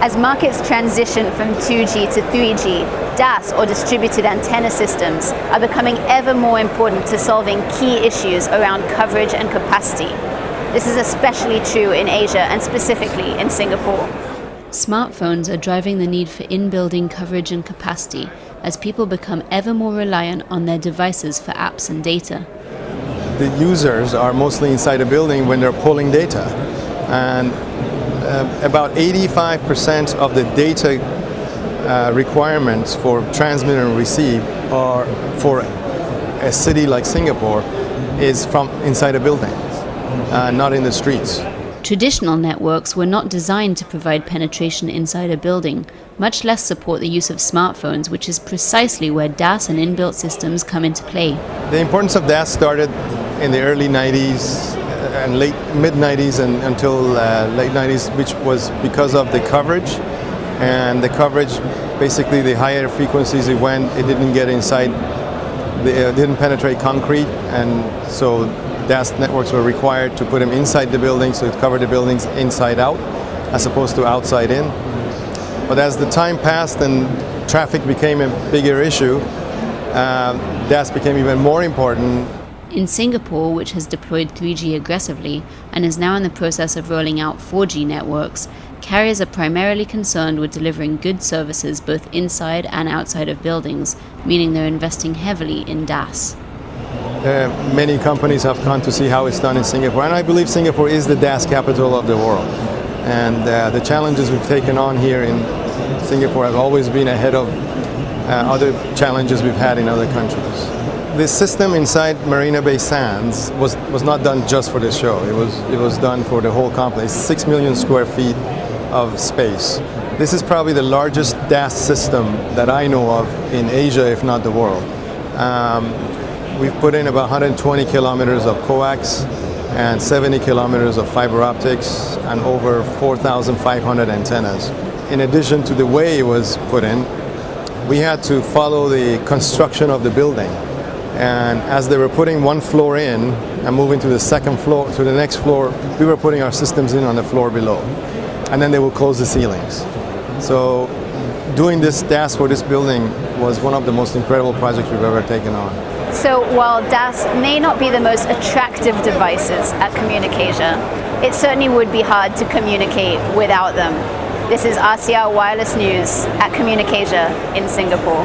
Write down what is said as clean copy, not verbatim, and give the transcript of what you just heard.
As markets transition from 2G to 3G, DAS, or distributed antenna systems, are becoming ever more important to solving key issues around coverage and capacity. This is especially true in Asia and specifically in Singapore. Smartphones are driving the need for in-building coverage and capacity as people become ever more reliant on their devices for apps and data. The users are mostly inside a building when they're pulling data, and about 85% of the data requirements for transmit and receive are for a city like Singapore is from inside a building, not in the streets. Traditional networks were not designed to provide penetration inside a building, much less support the use of smartphones, which is precisely where DAS and inbuilt systems come into play. The importance of DAS started in the early 90s and mid-90s and until late 90s, which was because of the coverage. And the coverage, basically the higher frequencies it went, it didn't get inside, it didn't penetrate concrete, and so DAS networks were required to put them inside the building, so it covered the buildings inside out as opposed to outside in. But as the time passed and traffic became a bigger issue, DAS became even more important. In Singapore, which has deployed 3G aggressively and is now in the process of rolling out 4G networks, carriers are primarily concerned with delivering good services both inside and outside of buildings, meaning they're investing heavily in DAS. Many companies have come to see how it's done in Singapore, and I believe Singapore is the DAS capital of the world. And the challenges we've taken on here in Singapore have always been ahead of other challenges we've had in other countries. The system inside Marina Bay Sands was not done just for this show. It was done for the whole complex. 6 million square feet of space. This is probably the largest DAS system that I know of in Asia, if not the world. We've put in about 120 kilometers of coax and 70 kilometers of fiber optics and over 4,500 antennas. In addition to the way it was put in, we had to follow the construction of the building. And as they were putting one floor in and moving to the second floor, to the next floor, we were putting our systems in on the floor below. And then they will close the ceilings. So doing this DAS for this building was one of the most incredible projects we've ever taken on. So while DAS may not be the most attractive devices at Communicasia, it certainly would be hard to communicate without them. This is RCR Wireless News at Communicasia in Singapore.